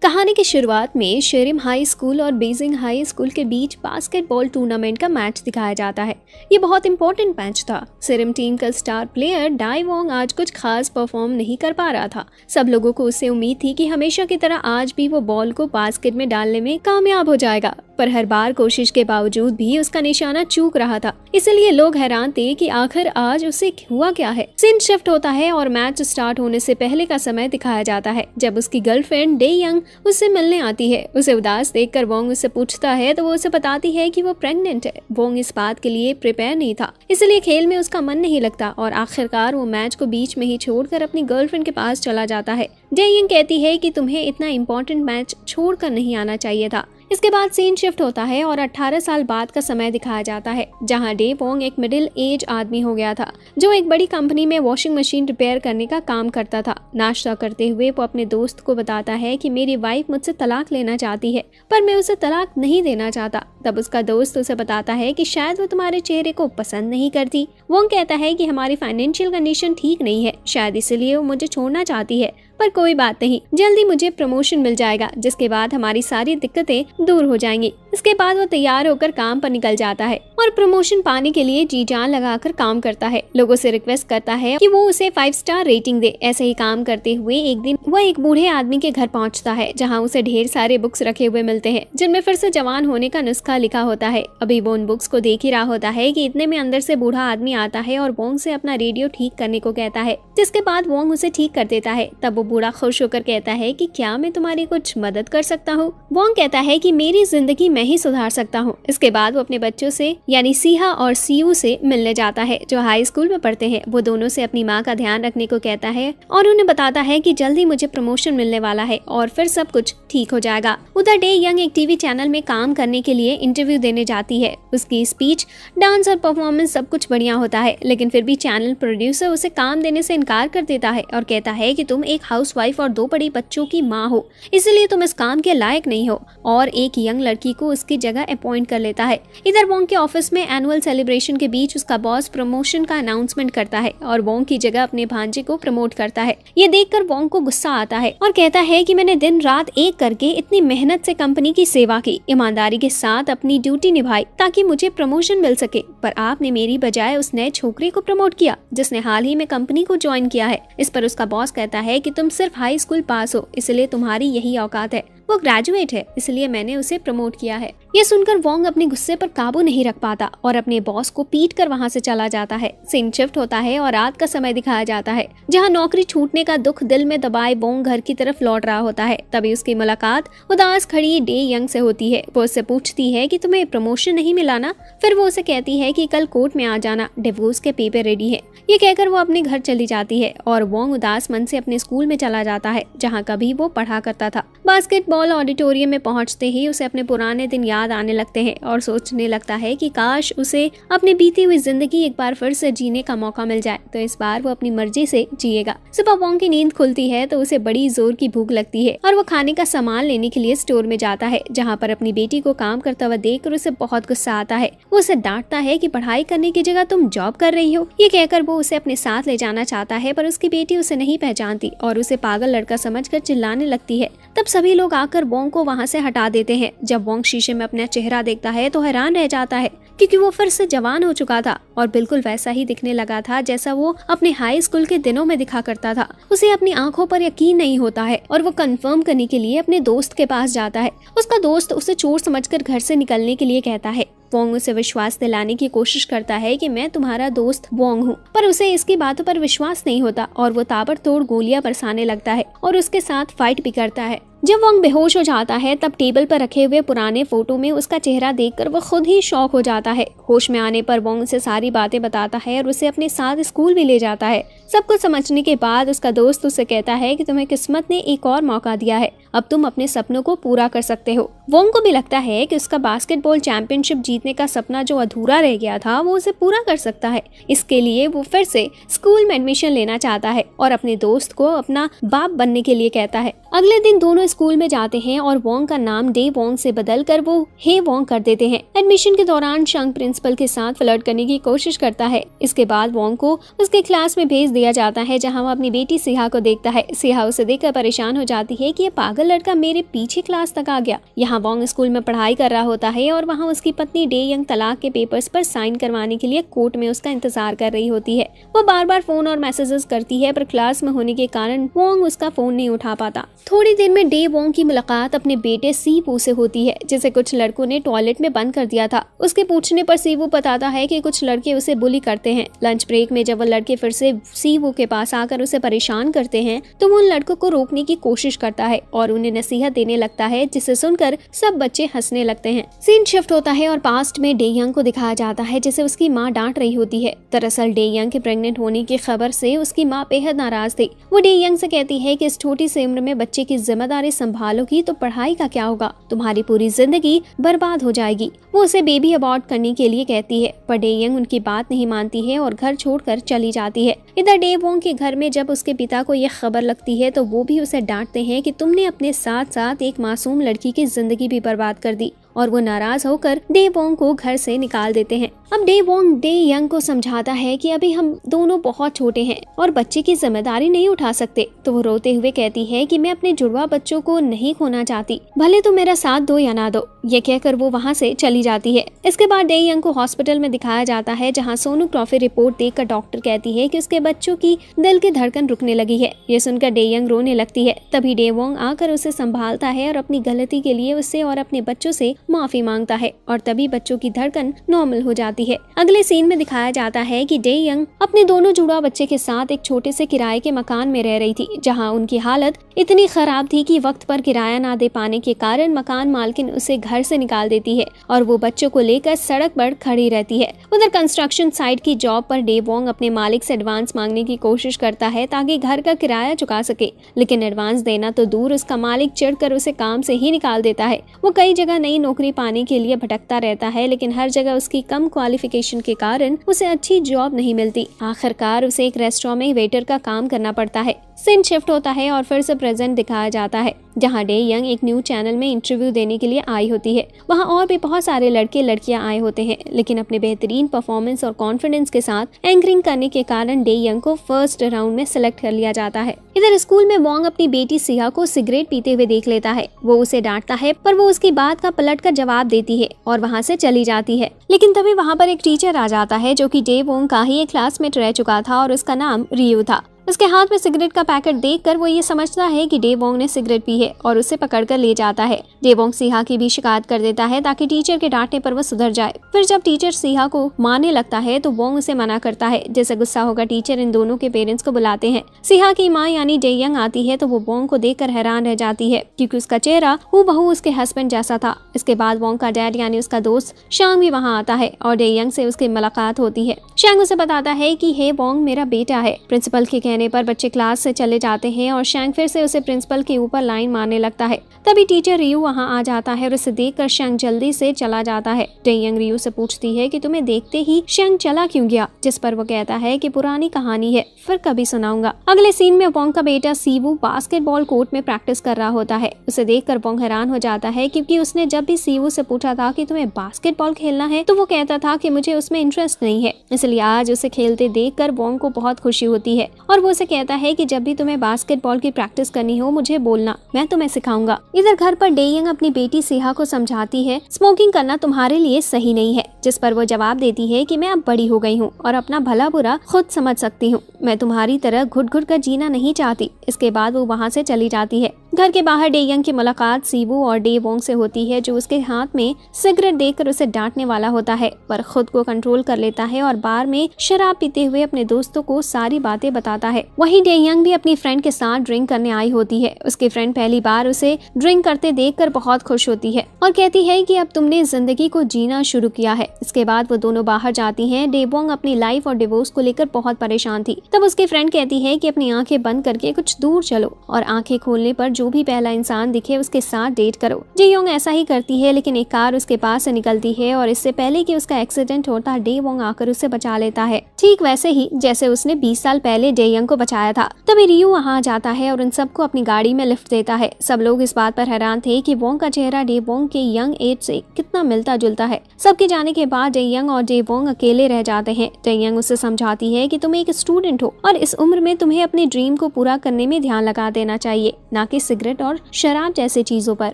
कहानी की शुरुआत में शेरिम हाई स्कूल और बेजिंग हाई स्कूल के बीच बास्केटबॉल टूर्नामेंट का मैच दिखाया जाता है। ये बहुत इंपॉर्टेंट मैच था। शेरिम टीम का स्टार प्लेयर डाई वोंग आज कुछ खास परफॉर्म नहीं कर पा रहा था। सब लोगों को उससे उम्मीद थी कि हमेशा की तरह आज भी वो बॉल को बास्केट में डालने में कामयाब हो जाएगा, पर हर बार कोशिश के बावजूद भी उसका निशाना चूक रहा था। इसलिए लोग हैरान थे कि आखिर आज उसे हुआ क्या है। सीन शिफ्ट होता है और मैच स्टार्ट होने से पहले का समय दिखाया जाता है, जब उसकी गर्लफ्रेंड डे यंग उससे मिलने आती है। उसे उदास देखकर वोंग उससे पूछता है तो वो उसे बताती है कि वो प्रेग्नेंट है। वोंग इस बात के लिए प्रिपेयर नहीं था, इसलिए खेल में उसका मन नहीं लगता और आखिरकार वो मैच को बीच में ही छोड़कर अपनी गर्लफ्रेंड के पास चला जाता है। डे यंग कहती है कि तुम्हें इतना इम्पोर्टेंट मैच छोड़कर नहीं आना चाहिए था। इसके बाद सीन शिफ्ट होता है और 18 साल बाद का समय दिखाया जाता है, जहां डे वोंग एक मिडिल एज आदमी हो गया था जो एक बड़ी कंपनी में वॉशिंग मशीन रिपेयर करने का काम करता था। नाश्ता करते हुए वो अपने दोस्त को बताता है कि मेरी वाइफ मुझसे तलाक लेना चाहती है, पर मैं उसे तलाक नहीं देना चाहता। तब उसका दोस्त उसे बताता है कि शायद वो तुम्हारे चेहरे को पसंद नहीं करती। वोंग कहता है कि हमारी फाइनेंशियल कंडीशन ठीक नहीं है, शायद इसलिए वो मुझे छोड़ना चाहती है, पर कोई बात नहीं, जल्दी मुझे प्रमोशन मिल जाएगा, जिसके बाद हमारी सारी दिक्कतें दूर हो जाएंगी। इसके बाद वो तैयार होकर काम पर निकल जाता है और प्रमोशन पाने के लिए जी जान लगाकर काम करता है। लोगों से रिक्वेस्ट करता है कि वो उसे 5 स्टार रेटिंग दे। ऐसे ही काम करते हुए एक दिन वह एक बूढ़े आदमी के घर पहुंचता है, जहां उसे ढेर सारे बुक्स रखे हुए मिलते हैं, जिनमें फिर से जवान होने का नुस्खा लिखा होता है। अभी वो उन बुक्स को देख ही रहा होता है कि इतने में अंदर से बूढ़ा आदमी आता है और वोंग से अपना रेडियो ठीक करने को कहता है, जिसके बाद वोंग उसे ठीक कर देता है। तब वो बूढ़ा खुश होकर कहता है कि क्या मैं तुम्हारी कुछ मदद कर सकता हूँ। वोंग कहता है कि मेरी जिंदगी मैं ही सुधार सकता हूँ। इसके बाद वो अपने बच्चों से यानी सीहा और सीयू से मिलने जाता है, जो हाई स्कूल में पढ़ते हैं। वो दोनों से अपनी माँ का ध्यान रखने को कहता है और उन्हें बताता है कि जल्दी मुझे प्रमोशन मिलने वाला है और फिर सब कुछ ठीक हो जाएगा। उधर डे यंग एक टीवी चैनल में काम करने के लिए इंटरव्यू देने जाती है। उसकी स्पीच, डांस और परफॉर्मेंस सब कुछ बढ़िया होता है, लेकिन फिर भी चैनल प्रोड्यूसर उसे काम देने से इनकार कर देता है और कहता है कि तुम एक हाउसवाइफ और 2 बड़ी बच्चों की माँ हो, इसलिए तुम इस काम के लायक नहीं हो, और एक यंग लड़की को उसकी जगह अपॉइंट कर लेता है। इधर वोंग के ऑफिस में एनुअल सेलिब्रेशन के बीच उसका बॉस प्रमोशन का अनाउंसमेंट करता है और वोंग की जगह अपने भांजे को प्रमोट करता है। ये देखकर वोंग को गुस्सा आता है और कहता है कि मैंने दिन रात एक करके इतनी मेहनत से कंपनी की सेवा की, ईमानदारी के साथ अपनी ड्यूटी निभाई ताकि मुझे प्रमोशन मिल सके, पर आपने मेरी बजाय उस नए छोकरे को प्रमोट किया जिसने हाल ही में कंपनी को ज्वाइन किया है। इस पर उसका बॉस कहता है कि तुम सिर्फ हाई स्कूल पास हो, इसलिए तुम्हारी यही औकात है। वो ग्रेजुएट है, इसलिए मैंने उसे प्रमोट किया है। ये सुनकर वोंग अपने गुस्से पर काबू नहीं रख पाता और अपने बॉस को पीट कर वहाँ से चला जाता है। सीन शिफ्ट होता है और रात का समय दिखाया जाता है, जहाँ नौकरी छूटने का दुख दिल में दबाए वोंग घर की तरफ लौट रहा होता है। तभी उसकी मुलाकात उदास खड़ी डे यंग से होती है। वो उससे पूछती है कि तुम्हें प्रमोशन नहीं मिला ना? फिर वो उसे कहती है कि कल कोर्ट में आ जाना, डिवोर्स के पेपर रेडी है। ये कहकर वो अपने घर चली जाती है और वोंग उदास मन से अपने स्कूल में चला जाता है, जहाँ कभी वो पढ़ा करता था। बास्केटबॉल ऑडिटोरियम में पहुंचते ही उसे अपने पुराने दिन याद आने लगते हैं और सोचने लगता है कि काश उसे अपनी बीती हुई जिंदगी एक बार फिर से जीने का मौका मिल जाए, तो इस बार वो अपनी मर्जी से जिएगा। सुबह वोंग की नींद खुलती है तो उसे बड़ी जोर की भूख लगती है और वो खाने का सामान लेने के लिए स्टोर में जाता है, जहाँ पर अपनी बेटी को काम करता हुआ देखकर उसे बहुत गुस्सा आता है। वो उसे डांटता है कि पढ़ाई करने की जगह तुम जॉब कर रही हो। ये कहकर वो उसे अपने साथ ले जाना चाहता है, पर उसकी बेटी उसे नहीं पहचानती और उसे पागल लड़का समझकर चिल्लाने लगती है। तब सभी लोग आकर वोंग को वहाँ से हटा देते हैं। जब वोंग शीशे में अपना चेहरा देखता है तो हैरान रह जाता है, क्योंकि वो फिर से जवान हो चुका था और बिल्कुल वैसा ही दिखने लगा था जैसा वो अपने हाई स्कूल के दिनों में दिखा करता था। उसे अपनी आंखों पर यकीन नहीं होता है और वो कंफर्म करने के लिए अपने दोस्त के पास जाता है। उसका दोस्त उसे चोर समझकर घर से निकलने के लिए कहता है। वोंग उसे विश्वास दिलाने की कोशिश करता है कि मैं तुम्हारा दोस्त वोंग हूँ, पर उसे इसकी बातों पर विश्वास नहीं होता और वो ताबड़तोड़ गोलियां बरसाने लगता है और उसके साथ फाइट भी करता है। जब वोंग बेहोश हो जाता है तब टेबल पर रखे हुए पुराने फोटो में उसका चेहरा देखकर वो खुद ही शॉक हो जाता है। होश में आने पर वोंग उसे सारी बातें बताता है और उसे अपने साथ स्कूल भी ले जाता है। सब कुछ समझने के बाद उसका दोस्त उसे कहता है कि तुम्हें किस्मत ने एक और मौका दिया है, अब तुम अपने सपनों को पूरा कर सकते हो। वोंग को भी लगता है कि उसका बास्केटबॉल चैंपियनशिप जीतने का सपना जो अधूरा रह गया था वो उसे पूरा कर सकता है। इसके लिए वो फिर से स्कूल में एडमिशन लेना चाहता है और अपने दोस्त को अपना बाप बनने के लिए कहता है। अगले दिन दोनों स्कूल में जाते हैं और वोंग का नाम डे वोंग से बदलकर वो हे वोंग कर देते हैं। एडमिशन के दौरान शंग प्रिंसिपल के साथ फ्लर्ट करने की कोशिश करता है। इसके बाद वोंग को उसके क्लास में भेज दिया जाता है जहां वो अपनी बेटी सिहा को देखता है। सिहा उसे देखकर परेशान हो जाती है कि ये पागल लड़का मेरे पीछे क्लास तक आ गया। यहाँ वोंग स्कूल में पढ़ाई कर रहा होता है और वहाँ उसकी पत्नी डे यंग तलाक के पेपर्स पर साइन करवाने के लिए कोर्ट में उसका इंतजार कर रही होती है। वो बार बार फोन और मैसेजेस करती है पर क्लास में होने के कारण वोंग उसका फोन नहीं उठा पाता। थोड़ी देर में डे वोंग की मुलाकात अपने बेटे सीवू से होती है जिसे कुछ लड़कों ने टॉयलेट में बंद कर दिया था। उसके पूछने पर सीवू बताता है कि कुछ लड़के उसे बुली करते हैं। लंच ब्रेक में जब वो लड़के फिर से सीवू के पास आकर उसे परेशान करते हैं तो वो उन लड़कों को रोकने की कोशिश करता है और उन्हें नसीहत देने लगता है जिसे सुनकर सब बच्चे हंसने लगते हैं। सीन शिफ्ट होता है और पास्ट में डे यंग को दिखाया जाता है जिसे उसकी माँ डांट रही होती है। दरअसल डे यंग के प्रेग्नेंट होने की खबर से उसकी माँ बेहद नाराज थी। वो डे यंग से कहती है कि इस छोटी सी उम्र में बच्चे की जिम्मेदारी संभालोगी तो पढ़ाई का क्या होगा, तुम्हारी पूरी जिंदगी बर्बाद हो जाएगी। वो उसे बेबी अबॉर्ट करने के लिए कहती है पर डे यंग उनकी बात नहीं मानती है और घर छोड़कर चली जाती है। इधर डे वोंग के घर में जब उसके पिता को यह खबर लगती है तो वो भी उसे डांटते हैं कि तुमने अपने साथ साथ एक मासूम लड़की की जिंदगी भी बर्बाद कर दी और वो नाराज होकर डे वोंग को घर से निकाल देते हैं। अब डे वोंग डे यंग को समझाता है कि अभी हम दोनों बहुत छोटे हैं और बच्चे की जिम्मेदारी नहीं उठा सकते। तो वो रोते हुए कहती है कि मैं अपने जुड़वा बच्चों को नहीं खोना चाहती, भले तो मेरा साथ दो या ना दो। ये कहकर वो वहाँ से चली जाती है। इसके बाद डे यंग को हॉस्पिटल में दिखाया जाता है जहाँ सोनोग्राफी रिपोर्ट देखकर डॉक्टर कहती है कि उसके बच्चों की दिल की धड़कन रुकने लगी है। ये सुनकर डे यंग रोने लगती है। तभी डे वोंग आकर उसे संभालता है और अपनी गलती के लिए उससे और अपने बच्चों से माफी मांगता है और तभी बच्चों की धड़कन नॉर्मल हो जाती है। अगले सीन में दिखाया जाता है कि डे यंग अपने दोनों जुड़वा बच्चे के साथ एक छोटे से किराए के मकान में रह रही थी जहां उनकी हालत इतनी खराब थी कि वक्त पर किराया ना दे पाने के कारण मकान मालकिन उसे घर से निकाल देती है और वो बच्चों को लेकर सड़क पर खड़ी रहती है। उधर कंस्ट्रक्शन साइट की जॉब पर डे वोंग अपने मालिक से एडवांस मांगने की कोशिश करता है ताकि घर का किराया चुका सके, लेकिन एडवांस देना तो दूर उसका मालिक चिढ़कर उसे काम से ही निकाल देता है। वो कई जगह नई नौकरी पाने के लिए भटकता रहता है लेकिन हर जगह उसकी कम क्वालिफिकेशन के कारण उसे अच्छी जॉब नहीं मिलती। आखिरकार उसे एक रेस्टोरेंट में वेटर का काम करना पड़ता है। सीन शिफ्ट होता है और फिर से प्रेजेंट दिखाया जाता है जहां डे यंग एक न्यूज चैनल में इंटरव्यू देने के लिए आई होती है। वहां और भी बहुत सारे लड़के लड़कियां आए होते हैं लेकिन अपने बेहतरीन परफॉर्मेंस और कॉन्फिडेंस के साथ एंकरिंग करने के कारण डे यंग को फर्स्ट राउंड में सिलेक्ट कर लिया जाता है। इधर स्कूल में वोंग अपनी बेटी सिहा को सिगरेट पीते हुए देख लेता है। वो उसे डांटता है पर वो उसकी बात का पलट कर जवाब देती है और वहाँ से चली जाती है। लेकिन तभी वहाँ पर एक टीचर आ जाता है जो कि डे वोंग का ही एक क्लासमेट रह चुका था और उसका नाम रियू था। उसके हाथ में सिगरेट का पैकेट देखकर वो ये समझता है कि डे वोंग ने सिगरेट पी है और उसे पकड़कर ले जाता है। डे वोंग सिहा की भी शिकायत कर देता है ताकि टीचर के डांटने पर वो सुधर जाए। फिर जब टीचर सिहा को मारने लगता है तो वोंग उसे मना करता है। जैसे गुस्सा होगा टीचर इन दोनों के पेरेंट्स को बुलाते हैं। सिहा की माँ यानी डे यंग आती है तो वो वोंग को देखकर हैरान रह जाती है क्योंकि उसका चेहरा हूबहू उसके हस्बैंड जैसा था। इसके बाद वोंग का डैड यानी उसका दोस्त शांग भी वहाँ आता है और डे यंग से उसकी मुलाकात होती है। शांग उसे बताता है कि हे वोंग मेरा बेटा है। प्रिंसिपल के कहने पर बच्चे क्लास से चले जाते हैं और शैंग फिर से उसे प्रिंसिपल के ऊपर लाइन मारने लगता है। तभी टीचर रियू वहां आ जाता है और उसे देखकर शैंग जल्दी से चला जाता है। डे यंग रियू से पूछती है कि तुम्हें देखते ही शैंग चला क्यों गया, जिस पर वो कहता है कि पुरानी कहानी है, फिर कभी सुनाऊंगा। अगले सीन में वोंग का बेटा सीवू बास्केटबॉल कोर्ट में प्रैक्टिस कर रहा होता है। उसे देखकर वोंग हैरान हो जाता है क्योंकि उसने जब भी सीवू से पूछा था कि तुम्हें बास्केटबॉल खेलना है तो वो कहता था कि मुझे उसमें इंटरेस्ट नहीं है। इसलिए आज उसे खेलते देखकर वोंग को बहुत खुशी होती है और वो उसे कहता है कि जब भी तुम्हें बास्केटबॉल की प्रैक्टिस करनी हो मुझे बोलना, मैं तुम्हें सिखाऊंगा। इधर घर पर डे यंग अपनी बेटी सिहा को समझाती है स्मोकिंग करना तुम्हारे लिए सही नहीं है, जिस पर वो जवाब देती है कि मैं अब बड़ी हो गई हूँ और अपना भला बुरा खुद समझ सकती हूँ। मैं तुम्हारी तरह घुट घुट कर जीना नहीं चाहती। इसके बाद वो वहाँ से चली जाती है। घर के बाहर डे यंग की मुलाकात सीवू और डे वोंग से होती है जो उसके हाथ में सिगरेट देखकर उसे डांटने वाला होता है पर खुद को कंट्रोल कर लेता है और बार में शराब पीते हुए अपने दोस्तों को सारी बातें बताता है। वहीं डे यंग भी अपनी फ्रेंड के साथ ड्रिंक करने आई होती है। उसकी फ्रेंड पहली बार उसे ड्रिंक करते देखकर बहुत खुश होती है और कहती है कि अब तुमने जिंदगी को जीना शुरू किया है। इसके बाद वो दोनों बाहर जाती हैं। डे वोंग अपनी लाइफ और डिवोर्स को लेकर बहुत परेशान थी। तब उसकी फ्रेंड कहती है कि अपनी आंखें बंद करके कुछ दूर चलो और आंखें खोलने पर जो भी पहला इंसान दिखे उसके साथ डेट करो। जेयोंग ऐसा ही करती है, लेकिन एक कार उसके पास से निकलती है और इससे पहले कि उसका एक्सीडेंट होता डेवोंग आकर उसे बचा लेता है, ठीक वैसे ही जैसे उसने 20 साल पहले जेयोंग को बचाया था। तभी रियू वहाँ जाता है और उन सबको अपनी गाड़ी में लिफ्ट देता है। सब लोग इस बात पर हैरान थे कि वोंग का चेहरा डेवोंग के यंग एज से कितना मिलता जुलता है। सबके जाने के बाद जेयोंग और डेवोंग अकेले रह जाते हैं। जेयोंग उसे समझाती है कि तुम एक स्टूडेंट हो और इस उम्र में तुम्हें अपने ड्रीम को पूरा करने में ध्यान लगा देना चाहिए, ना कि सिगरेट और शराब जैसे चीजों पर।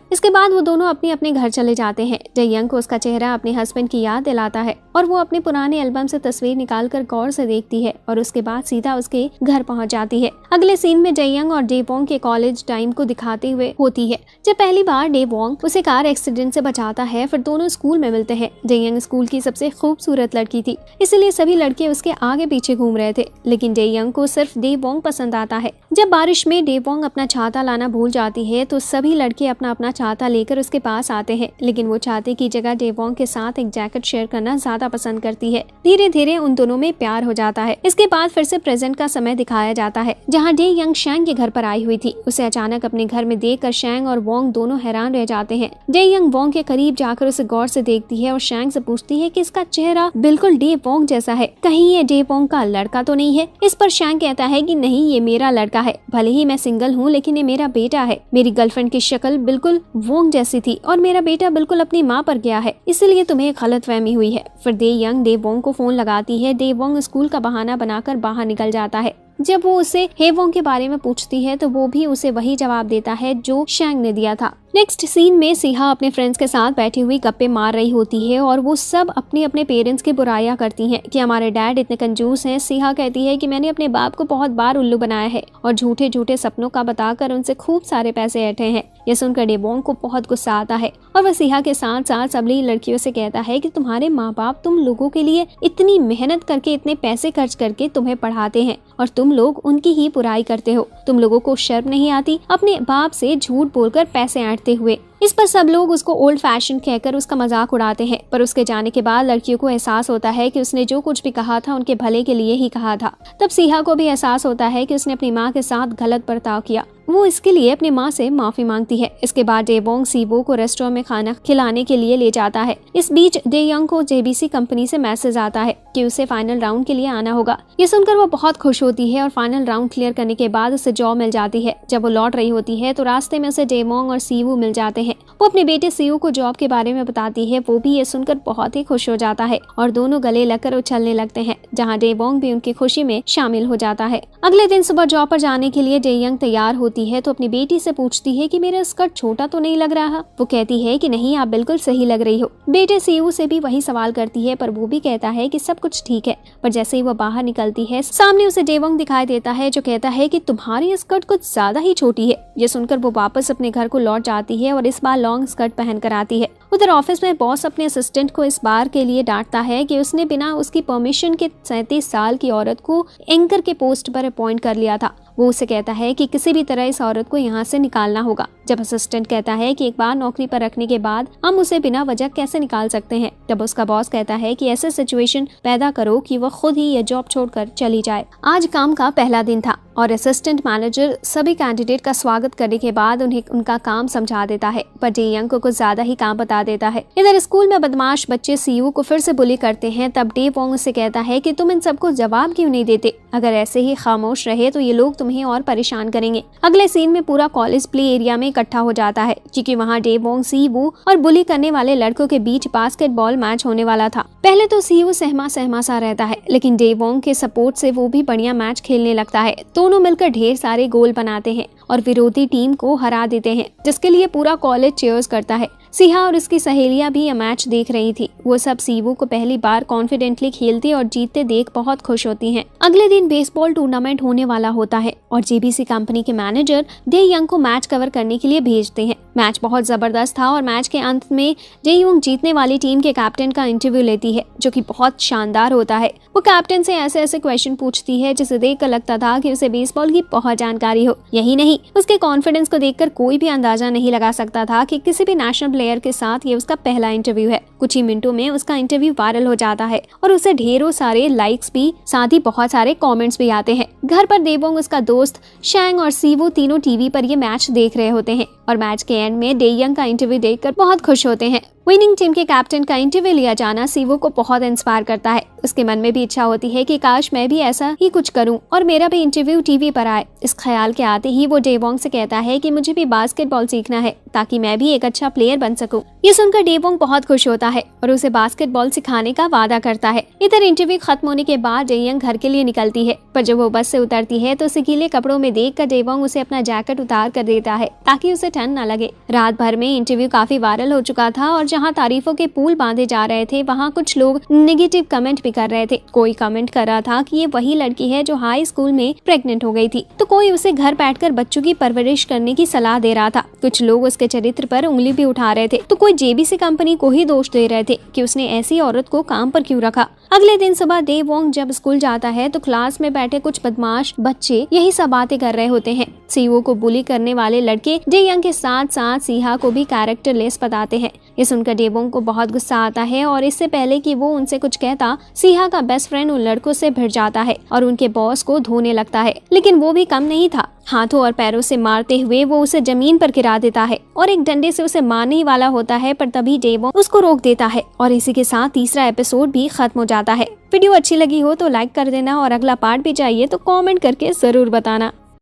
इसके बाद वो दोनों अपने अपने घर चले जाते हैं। जेयोंग को उसका चेहरा अपने हस्बैंड की याद दिलाता है और वो अपने पुराने एल्बम से तस्वीर निकालकर गौर से देखती है और उसके बाद सीधा उसके घर पहुंच जाती है। अगले सीन में जेयोंग और डेवोंग के कॉलेज टाइम को दिखाते हुए होती है, जब पहली बार डेवोंग उसे कार एक्सीडेंट से बचाता है। फिर दोनों स्कूल में मिलते हैं। जेयोंग स्कूल की सबसे खूबसूरत लड़की थी, इसलिए सभी लड़के उसके आगे पीछे घूम रहे थे, लेकिन जेयोंग को सिर्फ डेवोंग पसंद आता है। जब बारिश में डेवोंग अपना छाता लाना भूल जाती है तो सभी लड़के अपना अपना छाता लेकर उसके पास आते हैं, लेकिन वो छाते की जगह डेवोंग के साथ एक जैकेट शेयर करना ज्यादा पसंद करती है। धीरे धीरे उन दोनों में प्यार हो जाता है। इसके बाद फिर से प्रेजेंट का समय दिखाया जाता है, जहाँ डेयोंग शैंग के घर पर आई हुई थी। उसे अचानक अपने घर में देखकर शैंग और वोंग दोनों हैरान रह जाते हैं। डेयोंग वोंग के करीब जाकर उसे गौर से देखती है और शैंग से पूछती है कि इसका चेहरा बिल्कुल डेवोंग जैसा है, कहीं ये डेवोंग का लड़का तो नहीं है। इस पर शैंग कहता है कि नहीं, ये मेरा लड़का है, भले ही मैं सिंगल हूँ लेकिन ये मेरा बेटा है। मेरी गर्लफ्रेंड की शक्ल बिल्कुल वोंग जैसी थी और मेरा बेटा बिल्कुल अपनी माँ पर गया है, इसलिए तुम्हें गलतफहमी हुई है। फिर डेयोंग डेवोंग को फोन लगाती है। डेवोंग स्कूल का बहाना बनाकर बाहर निकल जाता है। जब वो उसे हेवोंग के बारे में पूछती है तो वो भी उसे वही जवाब देता है जो शैंग ने दिया था। नेक्स्ट सीन में सिहा अपने फ्रेंड्स के साथ बैठी हुई गप्पे मार रही होती है और वो सब अपने अपने पेरेंट्स की बुराइयां करती हैं कि हमारे डैड इतने कंजूस हैं। सिहा कहती है कि मैंने अपने बाप को बहुत बार उल्लू बनाया है और झूठे झूठे सपनों का बताकर उनसे खूब सारे पैसे ऐंठे हैं। ये सुनकर डेवोंग को बहुत गुस्सा आता है और वह सिहा के साथ साथ सभी लड़कियों से कहता है कि तुम्हारे माँ बाप तुम लोगों के लिए इतनी मेहनत करके, इतने पैसे खर्च करके तुम्हें पढ़ाते हैं और तुम लोग उनकी ही बुराई करते हो। तुम लोगों को शर्म नहीं आती अपने बाप से झूठ बोलकर पैसे ऐंठते हुए। इस पर सब लोग उसको ओल्ड फैशन कहकर उसका मजाक उड़ाते हैं, पर उसके जाने के बाद लड़कियों को एहसास होता है कि उसने जो कुछ भी कहा था उनके भले के लिए ही कहा था। तब सिहा को भी एहसास होता है कि उसने अपनी माँ के साथ गलत बर्ताव किया। वो इसके लिए अपनी माँ से माफी मांगती है। इसके बाद डेवोंग सीवो को रेस्टोरेंट में खाना खिलाने के लिए ले जाता है। इस बीच डेयोंग को जेबीसी कंपनी से मैसेज आता है कि उसे फाइनल राउंड के लिए आना होगा। ये सुनकर वो बहुत खुश होती है और फाइनल राउंड क्लियर करने के बाद उसे जॉब मिल जाती है। जब वो लौट रही होती है तो रास्ते में उसे डेवोंग और सीवू मिल जाते हैं। वो अपने बेटे सीवू को जॉब के बारे में बताती है। वो भी ये सुनकर बहुत ही खुश हो जाता है और दोनों गले लगकर उछलने लगते हैं, जहाँ डेवोंग भी उनकी खुशी में शामिल हो जाता है। अगले दिन सुबह जॉब पर जाने के लिए डेयोंग तैयार होती है तो अपनी बेटी से पूछती है कि मेरा स्कर्ट छोटा तो नहीं लग रहा। वो कहती है कि नहीं, आप बिल्कुल सही लग रही हो। बेटे सीयू से भी वही सवाल करती है, पर वो भी कहता है कि सब कुछ ठीक है। पर जैसे ही वो बाहर निकलती है सामने उसे डेवोंग दिखाई देता है, जो कहता है कि तुम्हारी स्कर्ट कुछ ज्यादा ही छोटी है। ये सुनकर वो वापस अपने घर को लौट जाती है और इस बार लॉन्ग स्कर्ट पहन कर आती है। उधर ऑफिस में बॉस अपने असिस्टेंट को इस बार के लिए डांटता है कि उसने बिना उसकी परमिशन के 37 साल की औरत को एंकर के पोस्ट पर अपॉइंट कर लिया था। वो उसे कहता है कि किसी भी तरह इस औरत को यहाँ से निकालना होगा। जब असिस्टेंट कहता है कि एक बार नौकरी पर रखने के बाद हम उसे बिना वजह कैसे निकाल सकते हैं, तब उसका बॉस कहता है कि ऐसे सिचुएशन पैदा करो कि वह खुद ही यह जॉब छोड़कर चली जाए। आज काम का पहला दिन था और असिस्टेंट मैनेजर सभी कैंडिडेट का स्वागत करने के बाद उन्हें उनका काम समझा देता है, पर डेयोंग को कुछ ज्यादा ही काम बता देता है। इधर स्कूल में बदमाश बच्चे सीयू को फिर से बुली करते हैं। तब डेवोंग उससे कहता है कि तुम इन सबको जवाब क्यों नहीं देते, अगर ऐसे ही खामोश रहे तो ये लोग तुम्हें और परेशान करेंगे। अगले सीन में पूरा कॉलेज प्ले एरिया में इकट्ठा हो जाता है, क्योंकि वहाँ डेवोंग, सीवू और बुली करने वाले लड़कों के बीच बास्केटबॉल मैच होने वाला था। पहले तो सीवू सहमा सहमा सा रहता है, लेकिन डेवोंग के सपोर्ट से वो भी बढ़िया मैच खेलने लगता है। दोनों मिलकर ढेर सारे गोल बनाते हैं और विरोधी टीम को हरा देते हैं, जिसके लिए पूरा कॉलेज चीयर्स करता है। सिहा और उसकी सहेलियां भी यह मैच देख रही थी। वो सब सीवू को पहली बार कॉन्फिडेंटली खेलते और जीतते देख बहुत खुश होती हैं। अगले दिन बेसबॉल टूर्नामेंट होने वाला होता है और जेबीसी कंपनी के मैनेजर डेयोंग को मैच कवर करने के लिए भेजते हैं। मैच बहुत जबरदस्त था और मैच के अंत में डेयोंग जीतने वाली टीम के कैप्टन का इंटरव्यू लेती है, जो कि बहुत शानदार होता है। वो कैप्टन से ऐसे ऐसे क्वेश्चन पूछती है जिसे देखकर लगता था कि उसे बेसबॉल की बहुत जानकारी हो। यही नहीं, उसके कॉन्फिडेंस को देखकर कोई भी अंदाजा नहीं लगा सकता था कि किसी भी नेशनल प्लेयर के साथ ये उसका पहला इंटरव्यू है। कुछ ही मिनटों में उसका इंटरव्यू वायरल हो जाता है और उसे ढेरों सारे लाइक्स भी, साथ ही बहुत सारे कमेंट्स भी आते हैं। घर पर देवोंग, उसका दोस्त शैंग और सीवो तीनों टीवी पर ये मैच देख रहे होते हैं और मैच के एंड में डेयंग का इंटरव्यू देखकर बहुत खुश होते हैं। विनिंग टीम के कैप्टन का इंटरव्यू लिया जाना सीवो को बहुत इंस्पायर करता है। उसके मन में भी इच्छा होती है कि काश मैं भी ऐसा ही कुछ करूं और मेरा भी इंटरव्यू टीवी पर आए। इस ख्याल के आते ही वो डेवोंग से कहता है कि मुझे भी बास्केटबॉल सीखना है ताकि मैं भी एक अच्छा प्लेयर बन सकूं। ये सुनकर डेवोंग बहुत खुश होता है और उसे बास्केटबॉल सिखाने का वादा करता है। इधर इंटरव्यू खत्म होने के बाद डेयंग घर के लिए निकलती है, पर जब वो बस से उतरती है तो उसे गीले कपड़ों में देखकर डेवोंग उसे अपना जैकेट उतार कर देता है ताकि उसे ठंड न लगे। रात भर में इंटरव्यू काफी वायरल हो चुका था और जहाँ तारीफों के पुल बांधे जा रहे थे, वहाँ कुछ लोग नेगेटिव कमेंट भी कर रहे थे। कोई कमेंट कर रहा था कि ये वही लड़की है जो हाई स्कूल में प्रेग्नेंट हो गई थी, तो कोई उसे घर बैठकर बच्चों की परवरिश करने की सलाह दे रहा था। कुछ लोग उसके चरित्र पर उंगली भी उठा रहे थे, तो कोई जेबीसी कंपनी को ही दोष दे रहे थे कि उसने ऐसी औरत को काम पर क्यों रखा। अगले दिन सुबह डेवोंग जब स्कूल जाता है तो क्लास में बैठे कुछ बदमाश बच्चे यही सब बातें कर रहे होते हैं। सीओ को बुली करने वाले लड़के डेयंग के साथ साथ सीहा को भी कैरेक्टरलेस बताते हैं। ये सुनकर डेवोंग को बहुत गुस्सा आता है और इससे पहले कि वो उनसे कुछ कहता, सीहा का बेस्ट फ्रेंड उन लड़कों से भिड़ जाता है और उनके बॉस को धोने लगता है। लेकिन वो भी कम नहीं था, हाथों और पैरों से मारते हुए वो उसे जमीन पर गिरा देता है और एक डंडे से उसे मारने ही वाला होता है, पर तभी डेवोंग उसको रोक देता है और इसी के साथ तीसरा एपिसोड भी खत्म हो जाता है। वीडियो अच्छी लगी हो तो लाइक कर देना और अगला पार्ट भी चाहिए तो कमेंट करके जरूर बताना।